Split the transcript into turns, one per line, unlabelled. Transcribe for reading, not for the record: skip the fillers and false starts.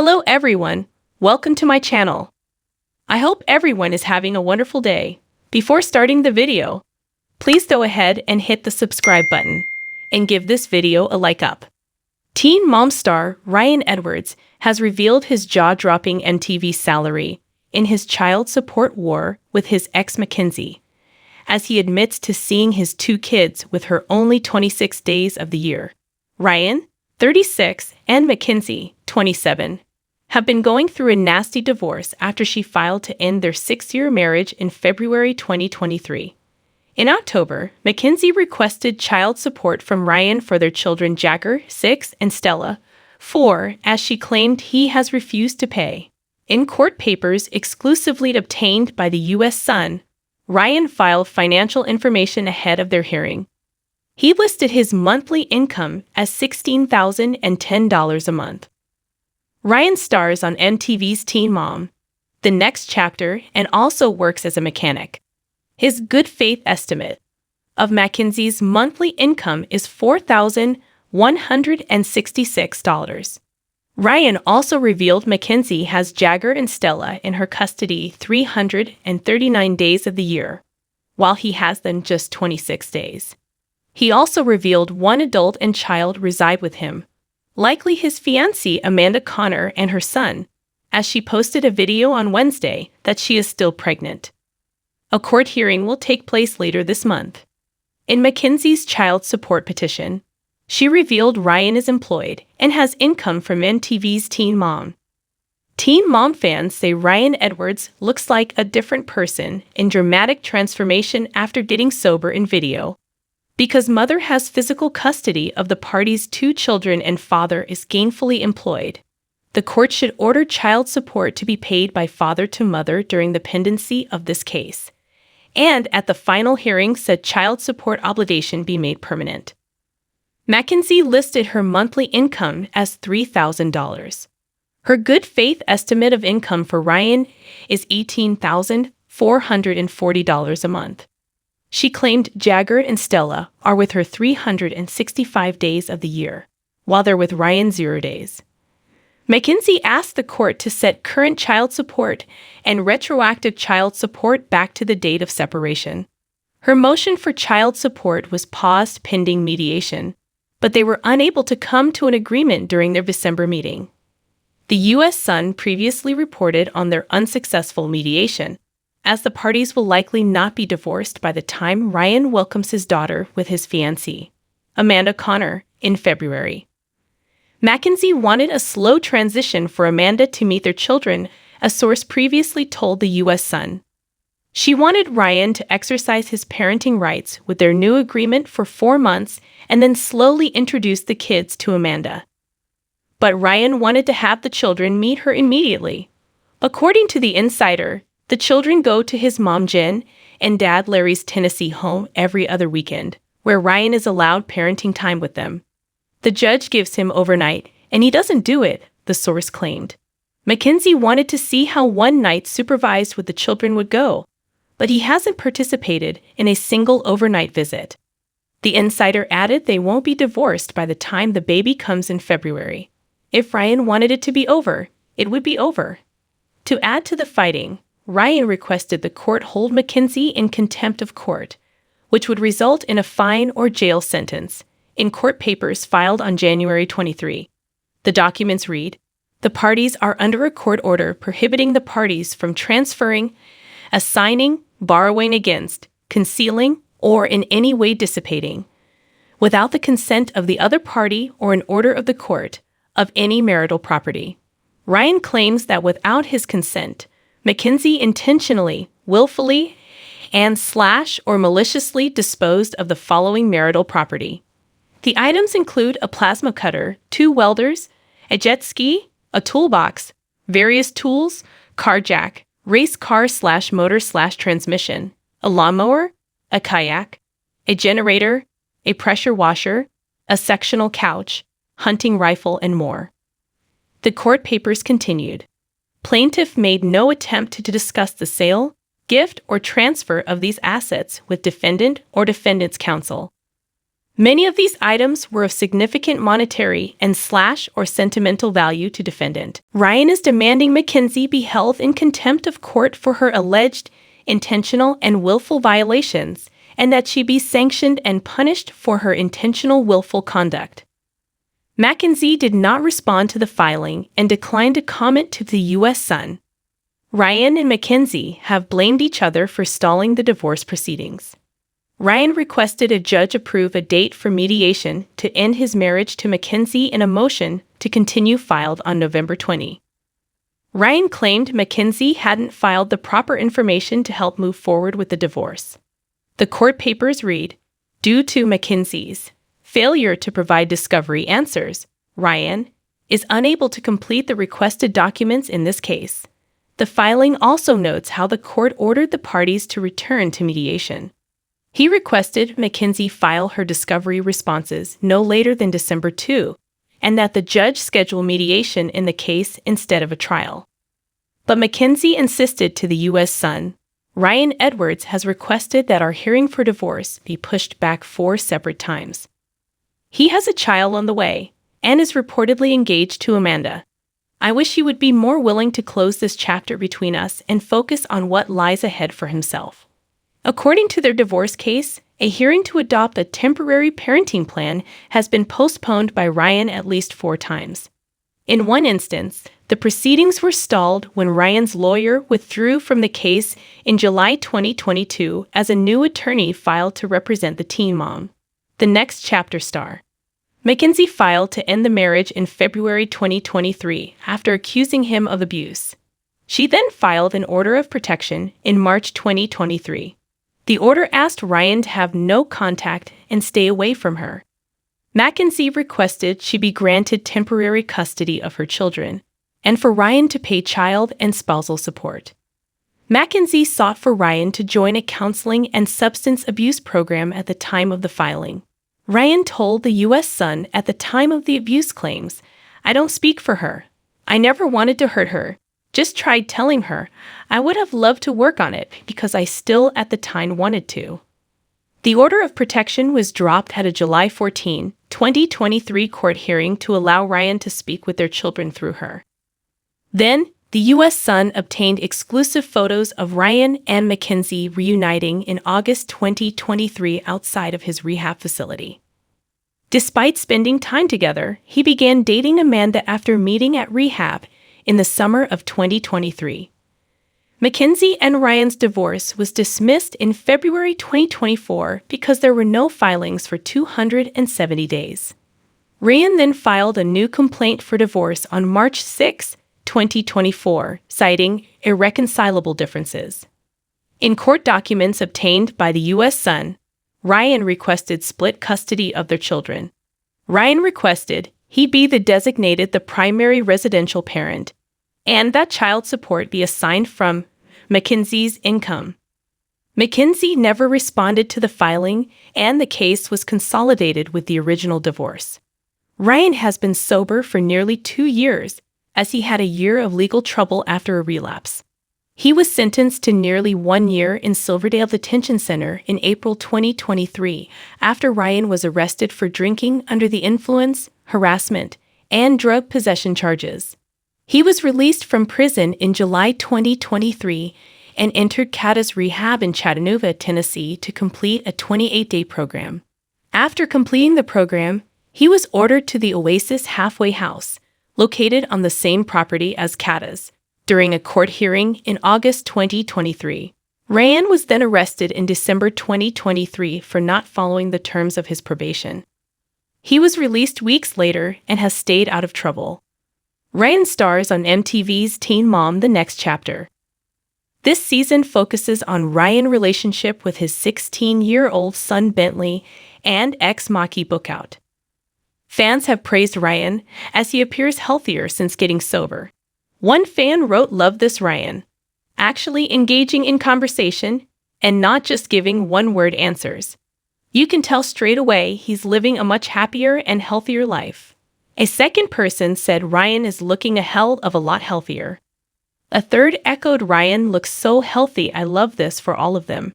Hello everyone, welcome to my channel. I hope everyone is having a wonderful day. Before starting the video, please go ahead and hit the subscribe button and give this video a like up. Teen Mom star Ryan Edwards has revealed his jaw-dropping MTV salary in his child support war with his ex Mackenzie, as he admits to seeing his two kids with her only 26 days of the year. Ryan, 36, and Mackenzie, 27, have been going through a nasty divorce after she filed to end their 6-year marriage in February 2023. In October, Mackenzie requested child support from Ryan for their children Jagger, 6, and Stella, 4, as she claimed he has refused to pay. In court papers exclusively obtained by the U.S. Sun, Ryan filed financial information ahead of their hearing. He listed his monthly income as $16,010 a month. Ryan stars on MTV's Teen Mom, The Next Chapter, and also works as a mechanic. His good faith estimate of Mackenzie's monthly income is $4,166. Ryan also revealed Mackenzie has Jagger and Stella in her custody 339 days of the year, while he has them just 26 days. He also revealed one adult and child reside with him, likely his fiancée Amanda Connor and her son, as she posted a video on Wednesday that she is still pregnant. A court hearing will take place later this month. In Mackenzie's child support petition, she revealed Ryan is employed and has income from MTV's Teen Mom. Teen Mom fans say Ryan Edwards looks like a different person in dramatic transformation after getting sober in video. Because mother has physical custody of the party's 2 children and father is gainfully employed, the court should order child support to be paid by father to mother during the pendency of this case, and at the final hearing said child support obligation be made permanent. Mackenzie listed her monthly income as $3,000. Her good faith estimate of income for Ryan is $18,440 a month. She claimed Jagger and Stella are with her 365 days of the year, while they're with Ryan 0 days. Mackenzie asked the court to set current child support and retroactive child support back to the date of separation. Her motion for child support was paused pending mediation, but they were unable to come to an agreement during their December meeting. The U.S. Sun previously reported on their unsuccessful mediation, as the parties will likely not be divorced by the time Ryan welcomes his daughter with his fiancée, Amanda Connor, in February. Mackenzie wanted a slow transition for Amanda to meet their children, a source previously told the U.S. Sun. She wanted Ryan to exercise his parenting rights with their new agreement for 4 months and then slowly introduce the kids to Amanda. But Ryan wanted to have the children meet her immediately. According to The Insider, the children go to his mom Jen and dad Larry's Tennessee home every other weekend, where Ryan is allowed parenting time with them. The judge gives him overnight, and he doesn't do it, the source claimed. Mackenzie wanted to see how one night supervised with the children would go, but he hasn't participated in a single overnight visit. The Insider added they won't be divorced by the time the baby comes in February. If Ryan wanted it to be over, it would be over. To add to the fighting, Ryan requested the court hold Mackenzie in contempt of court, which would result in a fine or jail sentence, in court papers filed on January 23. The documents read, "The parties are under a court order prohibiting the parties from transferring, assigning, borrowing against, concealing, or in any way dissipating, without the consent of the other party or an order of the court, of any marital property." Ryan claims that without his consent, Mackenzie intentionally, willfully, and / or maliciously disposed of the following marital property. The items include a plasma cutter, 2 welders, a jet ski, a toolbox, various tools, car jack, race car / motor / transmission, a lawnmower, a kayak, a generator, a pressure washer, a sectional couch, hunting rifle, and more. The court papers continued. Plaintiff made no attempt to discuss the sale, gift, or transfer of these assets with defendant or defendant's counsel. Many of these items were of significant monetary and / or sentimental value to defendant. Ryan is demanding Mackenzie be held in contempt of court for her alleged intentional and willful violations, and that she be sanctioned and punished for her intentional willful conduct. Mackenzie did not respond to the filing and declined to comment to the U.S. Sun. Ryan and Mackenzie have blamed each other for stalling the divorce proceedings. Ryan requested a judge approve a date for mediation to end his marriage to Mackenzie in a motion to continue filed on November 20. Ryan claimed Mackenzie hadn't filed the proper information to help move forward with the divorce. The court papers read, due to Mackenzie's failure to provide discovery answers, Ryan is unable to complete the requested documents in this case. The filing also notes how the court ordered the parties to return to mediation. He requested Mackenzie file her discovery responses no later than December 2, and that the judge schedule mediation in the case instead of a trial. But Mackenzie insisted to the U.S. Sun. Ryan Edwards has requested that our hearing for divorce be pushed back 4 separate times. He has a child on the way and is reportedly engaged to Amanda. I wish he would be more willing to close this chapter between us and focus on what lies ahead for himself. According to their divorce case, a hearing to adopt a temporary parenting plan has been postponed by Ryan at least 4 times. In one instance, the proceedings were stalled when Ryan's lawyer withdrew from the case in July 2022 as a new attorney filed to represent the teen mom. The next chapter star. Mackenzie filed to end the marriage in February 2023 after accusing him of abuse. She then filed an order of protection in March 2023. The order asked Ryan to have no contact and stay away from her. Mackenzie requested she be granted temporary custody of her children, and for Ryan to pay child and spousal support. Mackenzie sought for Ryan to join a counseling and substance abuse program at the time of the filing. Ryan told the U.S. Sun at the time of the abuse claims, "I don't speak for her. I never wanted to hurt her. Just tried telling her I would have loved to work on it because I still at the time wanted to." The order of protection was dropped at a July 14, 2023 court hearing to allow Ryan to speak with their children through her. Then, the U.S. Sun obtained exclusive photos of Ryan and Mackenzie reuniting in August 2023 outside of his rehab facility. Despite spending time together, he began dating Amanda after meeting at rehab in the summer of 2023. Mackenzie and Ryan's divorce was dismissed in February 2024 because there were no filings for 270 days. Ryan then filed a new complaint for divorce on March 6, 2024, citing irreconcilable differences. In court documents obtained by the U.S. Sun, Ryan requested split custody of their children. Ryan requested he be designated the primary residential parent, and that child support be assigned from Mackenzie's income. Mackenzie never responded to the filing, and the case was consolidated with the original divorce. Ryan has been sober for nearly 2 years, as he had a year of legal trouble after a relapse. He was sentenced to nearly 1 year in Silverdale Detention Center in April 2023 after Ryan was arrested for drinking under the influence, harassment, and drug possession charges. He was released from prison in July 2023 and entered CADA's rehab in Chattanooga, Tennessee to complete a 28-day program. After completing the program, he was ordered to the Oasis Halfway House, located on the same property as CADA's, during a court hearing in August 2023. Ryan was then arrested in December 2023 for not following the terms of his probation. He was released weeks later and has stayed out of trouble. Ryan stars on MTV's Teen Mom: The Next Chapter. This season focuses on Ryan's relationship with his 16-year-old son Bentley and ex-Maki Bookout. Fans have praised Ryan as he appears healthier since getting sober. One fan wrote, "Love this Ryan. Actually engaging in conversation and not just giving one-word answers. You can tell straight away he's living a much happier and healthier life." A second person said Ryan is looking a hell of a lot healthier. A third echoed, "Ryan looks so healthy. I love this for all of them."